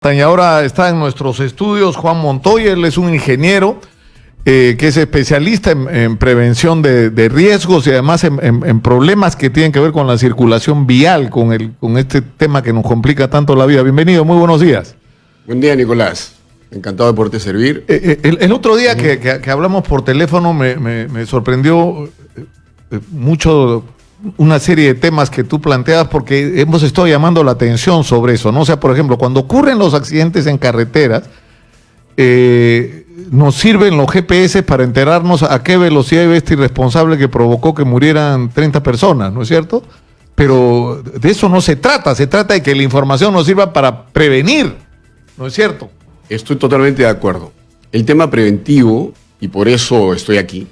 Y ahora está en nuestros estudios Juan Montoya. Él es un ingeniero que es especialista en prevención de riesgos y además en problemas que tienen que ver con la circulación vial, con este tema que nos complica tanto la vida. Bienvenido, muy buenos días. Buen día, Nicolás. Encantado de poderte servir. El otro día que hablamos por teléfono me sorprendió mucho una serie de temas que tú planteas, porque hemos estado llamando la atención sobre eso, ¿no? O sea, por ejemplo, cuando ocurren los accidentes en carreteras, nos sirven los GPS para enterarnos a qué velocidad iba este irresponsable que provocó que murieran 30 personas, ¿no es cierto? Pero de eso no se trata de que la información nos sirva para prevenir, ¿no es cierto? Estoy totalmente de acuerdo. El tema preventivo, y por eso estoy aquí,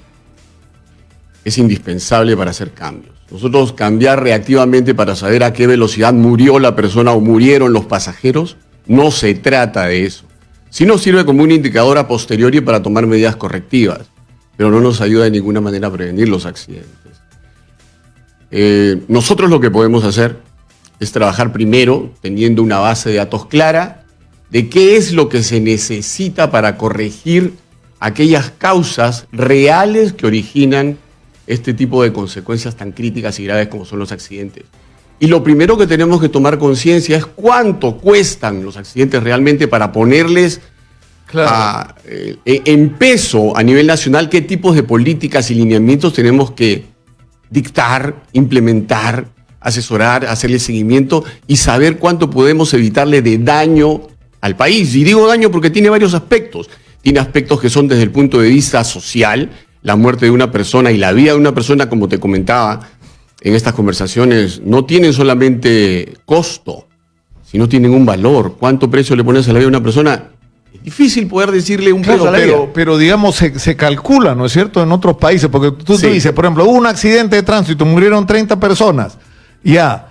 es indispensable para hacer cambios. Nosotros cambiar reactivamente para saber a qué velocidad murió la persona o murieron los pasajeros, no se trata de eso. Sí nos sirve como un indicador a posteriori para tomar medidas correctivas, pero no nos ayuda de ninguna manera a prevenir los accidentes. Nosotros lo que podemos hacer es trabajar primero teniendo una base de datos clara de qué es lo que se necesita para corregir aquellas causas reales que originan este tipo de consecuencias tan críticas y graves como son los accidentes. Y lo primero que tenemos que tomar conciencia es cuánto cuestan los accidentes realmente para ponerles en peso a nivel nacional, qué tipos de políticas y lineamientos tenemos que dictar, implementar, asesorar, hacerle seguimiento y saber cuánto podemos evitarle de daño al país. Y digo daño porque tiene varios aspectos. Tiene aspectos que son desde el punto de vista social. La muerte de una persona y la vida de una persona, como te comentaba en estas conversaciones, no tienen solamente costo, sino tienen un valor. ¿Cuánto precio le pones a la vida de una persona? Es difícil poder decirle un precio a la vida. Pero digamos, se calcula, ¿no es cierto?, en otros países, porque tú te dices, por ejemplo, hubo un accidente de tránsito, murieron 30 personas, ya.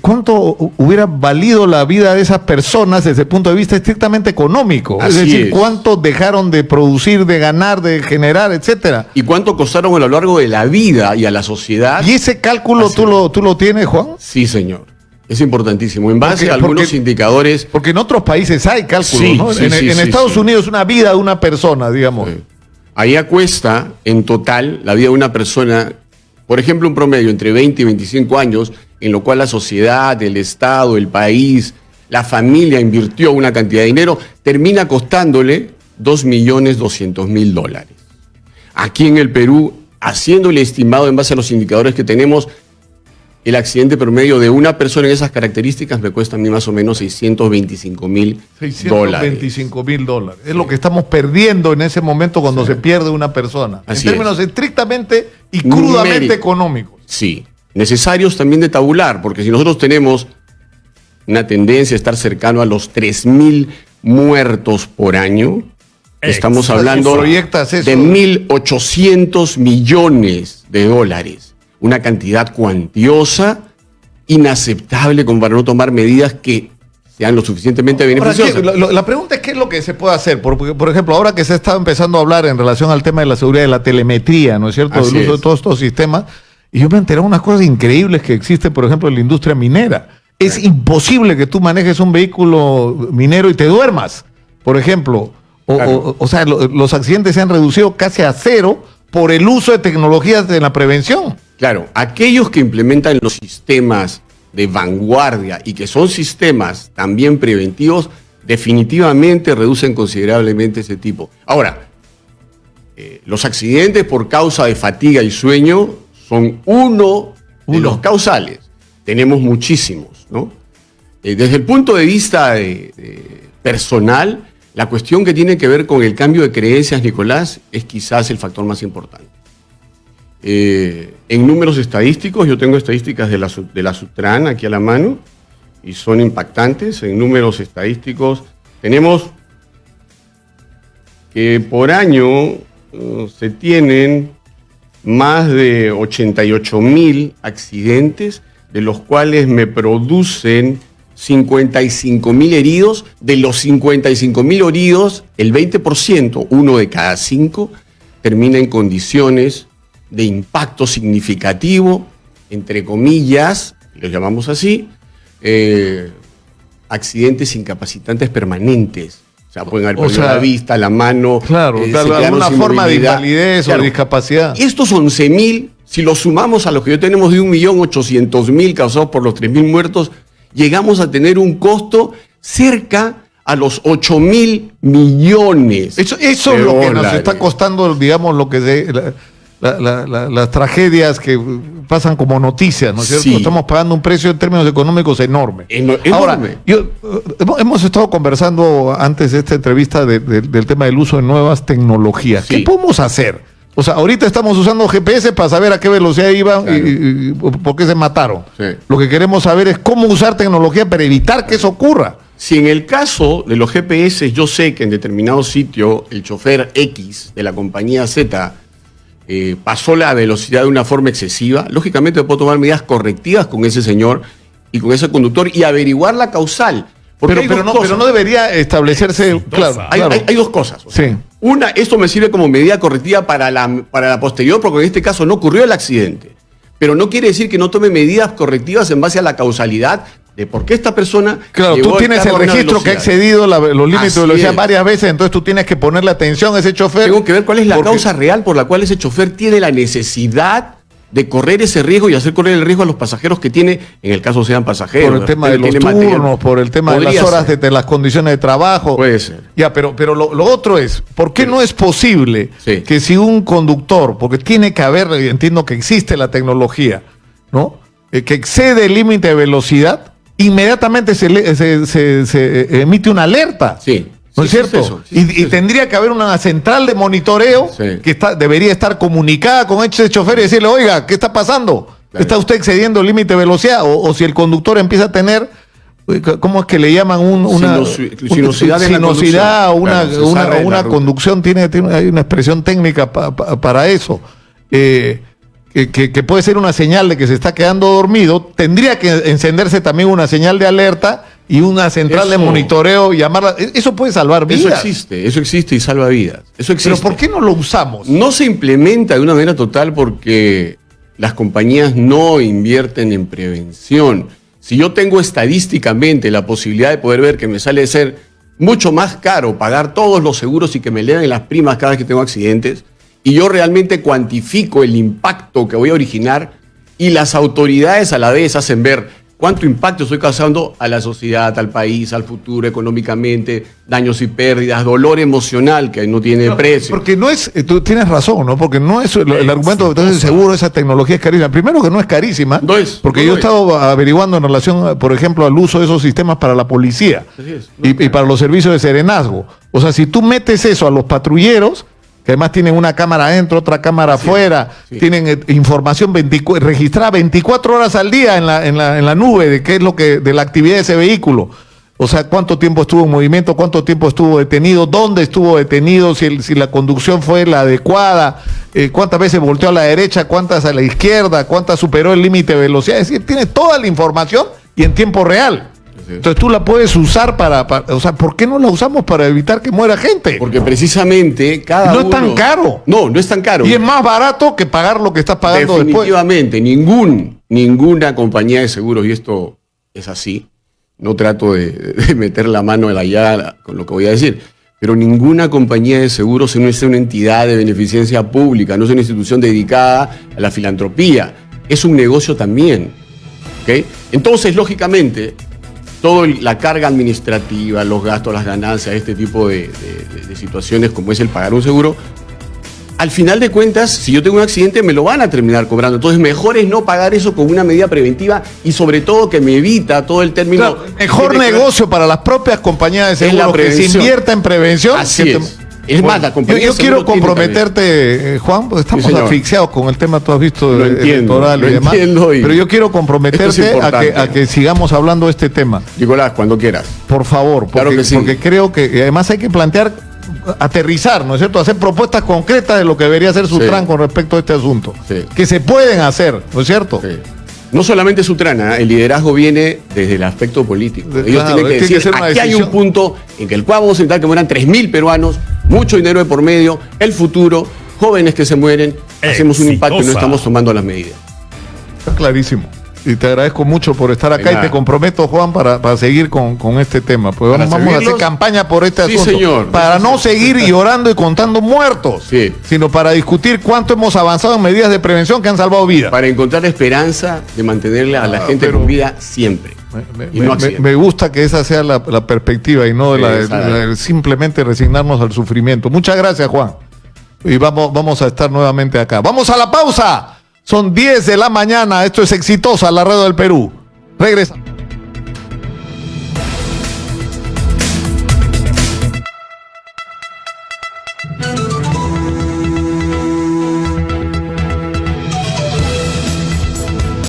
¿Cuánto hubiera valido la vida de esas personas desde el punto de vista estrictamente económico? Es decir, ¿cuánto dejaron de producir, de ganar, de generar, etcétera? ¿Y cuánto costaron a lo largo de la vida y a la sociedad? ¿Y ese cálculo tú lo tienes, Juan? Sí, señor. Es importantísimo. En base a algunos indicadores... Porque en otros países hay cálculos, ¿no? En Estados Unidos una vida de una persona, digamos. Sí. Allá cuesta, en total, la vida de una persona, por ejemplo, un promedio entre 20 y 25 años, en lo cual la sociedad, el Estado, el país, la familia invirtió una cantidad de dinero, termina costándole $2.200.000. Aquí en el Perú, haciéndole estimado en base a los indicadores que tenemos, el accidente promedio de una persona en esas características me cuesta a mí más o menos $625.000. $625.000. Es lo que estamos perdiendo en ese momento cuando se pierde una persona. En términos estrictamente y crudamente económicos. Sí. Necesarios también de tabular, porque si nosotros tenemos una tendencia a estar cercano a los 3.000 muertos por año, estamos hablando de 1.800 millones de dólares. Una cantidad cuantiosa, inaceptable como para no tomar medidas que sean lo suficientemente beneficiosas. La pregunta es qué es lo que se puede hacer. Por ejemplo, ahora que se está empezando a hablar en relación al tema de la seguridad de la telemetría, ¿no es cierto?, del uso de todos estos sistemas. Y yo me he enterado de unas cosas increíbles que existen, por ejemplo, en la industria minera. Es imposible que tú manejes un vehículo minero y te duermas, por ejemplo. O sea, los accidentes se han reducido casi a cero por el uso de tecnologías de la prevención. Claro, aquellos que implementan los sistemas de vanguardia y que son sistemas también preventivos, definitivamente reducen considerablemente ese tipo. Ahora, los accidentes por causa de fatiga y sueño son uno de los causales. Tenemos muchísimos, ¿no? Desde el punto de vista personal, la cuestión que tiene que ver con el cambio de creencias, Nicolás, es quizás el factor más importante. En números estadísticos, yo tengo estadísticas de la Sutran aquí a la mano y son impactantes. En números estadísticos tenemos que por año se tienen más de 88.000 accidentes, de los cuales me producen 55.000 heridos. De los 55.000 heridos, el 20%, uno de cada 5, termina en condiciones de impacto significativo, entre comillas, los llamamos así, accidentes incapacitantes permanentes. O sea, pueden haber perdido la vista, la mano. Claro, alguna forma de invalidez o discapacidad. Estos 11.000, si los sumamos a los que ya tenemos de 1.800.000 causados por los 3.000 muertos, llegamos a tener un costo cerca a los 8.000 millones. Eso es lo que nos está costando, digamos, lo que las tragedias que pasan como noticias, ¿no es cierto? Sí. Estamos pagando un precio en términos económicos enorme. Ahora, hemos estado conversando antes de esta entrevista del tema del uso de nuevas tecnologías. Sí. ¿Qué podemos hacer? O sea, ahorita estamos usando GPS para saber a qué velocidad iban y por qué se mataron. Sí. Lo que queremos saber es cómo usar tecnología para evitar que eso ocurra. Si en el caso de los GPS yo sé que en determinado sitio el chofer X de la compañía Z pasó la velocidad de una forma excesiva, lógicamente puedo tomar medidas correctivas con ese señor y con ese conductor y averiguar la causal. Pero no debería establecerse... Claro, hay dos cosas. O sea, sí. Una, esto me sirve como medida correctiva para la posterior, porque en este caso no ocurrió el accidente. Pero no quiere decir que no tome medidas correctivas en base a la causalidad de por qué esta persona... Claro, tú tienes el registro que ha excedido los límites de velocidad varias veces, entonces tú tienes que ponerle atención a ese chofer. Tengo que ver cuál es la causa real por la cual ese chofer tiene la necesidad de correr ese riesgo y hacer correr el riesgo a los pasajeros que tiene, en el caso sean pasajeros. Por el tema de los turnos, por el tema de las horas de las condiciones de trabajo. Puede ser. Ya, pero lo otro es, ¿por qué no es posible que si un conductor, porque tiene que haber, entiendo que existe la tecnología, ¿no? Que excede el límite de velocidad, inmediatamente se emite una alerta? Sí. ¿No es cierto? Y tendría que haber una central de monitoreo que debería estar comunicada con ese chofer y decirle, oiga, ¿qué está pasando? Claro. ¿Está usted excediendo el límite de velocidad? O si el conductor empieza a tener, ¿cómo es que le llaman? Una sinuosidad o una conducción, hay una expresión técnica para eso. Que puede ser una señal de que se está quedando dormido, tendría que encenderse también una señal de alerta y una central de monitoreo y llamarla. Eso puede salvar vidas. Eso existe y salva vidas. Eso existe. Pero ¿por qué no lo usamos? No se implementa de una manera total porque las compañías no invierten en prevención. Si yo tengo estadísticamente la posibilidad de poder ver que me sale de ser mucho más caro pagar todos los seguros y que me eleven las primas cada vez que tengo accidentes, y yo realmente cuantifico el impacto que voy a originar y las autoridades a la vez hacen ver cuánto impacto estoy causando a la sociedad, al país, al futuro, económicamente, daños y pérdidas, dolor emocional que no tiene precio. Porque no es, tú tienes razón, ¿no? Porque no es el argumento de entonces seguro esa tecnología es carísima. Primero que no es carísima, porque yo he estado averiguando en relación, por ejemplo, al uso de esos sistemas para la policía y para los servicios de serenazgo. O sea, si tú metes eso a los patrulleros, que además tienen una cámara adentro, otra cámara afuera, tienen información registrada 24 horas al día en la nube de qué es lo que de la actividad de ese vehículo. O sea, cuánto tiempo estuvo en movimiento, cuánto tiempo estuvo detenido, dónde estuvo detenido, si la conducción fue la adecuada, cuántas veces volteó a la derecha, cuántas a la izquierda, cuántas superó el límite de velocidad. Es decir, tiene toda la información y en tiempo real. Entonces tú la puedes usar o sea, ¿por qué no la usamos para evitar que muera gente? Porque precisamente cada uno... No es tan caro. No es tan caro. Y es más barato que pagar lo que estás pagando después. Definitivamente, ninguna compañía de seguros, y esto es así, no trato de meter la mano en la llaga con lo que voy a decir, pero ninguna compañía de seguros no es una entidad de beneficencia pública, no es una institución dedicada a la filantropía, es un negocio también. ¿Okay? Entonces, lógicamente, toda la carga administrativa, los gastos, las ganancias, este tipo de situaciones como es el pagar un seguro, al final de cuentas, si yo tengo un accidente, me lo van a terminar cobrando. Entonces, mejor es no pagar eso con una medida preventiva y sobre todo que me evita todo el término... Claro, mejor negocio para las propias compañías de seguros que se invierta en prevención. Así es. Es más, la compañía yo quiero comprometerte, Juan, porque estamos asfixiados con el tema, tú has visto, electoral y demás. Pero yo quiero comprometerte a que sigamos hablando de este tema. Nicolás, cuando quieras. Por favor, porque creo que además hay que aterrizar, ¿no es cierto? Hacer propuestas concretas de lo que debería hacer Sutran con respecto a este asunto. Que se pueden hacer, ¿no es cierto? No solamente Sutran, el liderazgo viene desde el aspecto político. Ellos tienen que decir, aquí hay un punto en el cual vamos a intentar que mueran 3.000 peruanos, mucho dinero de por medio, el futuro, jóvenes que se mueren, hacemos un impacto y no estamos tomando las medidas. Está clarísimo. Y te agradezco mucho por estar acá y te comprometo, Juan, para seguir con este tema. Pues vamos a hacer campaña por este asunto. Señor. Para no seguir llorando y contando muertos, sino para discutir cuánto hemos avanzado en medidas de prevención que han salvado vidas. Para encontrar esperanza de mantenerle a la gente con vida siempre. Me gusta que esa sea la perspectiva y no de simplemente resignarnos al sufrimiento. Muchas gracias, Juan. Y vamos a estar nuevamente acá. ¡Vamos a la pausa! Son 10 de la mañana. Esto es Exitosa, la radio del Perú. Regresa.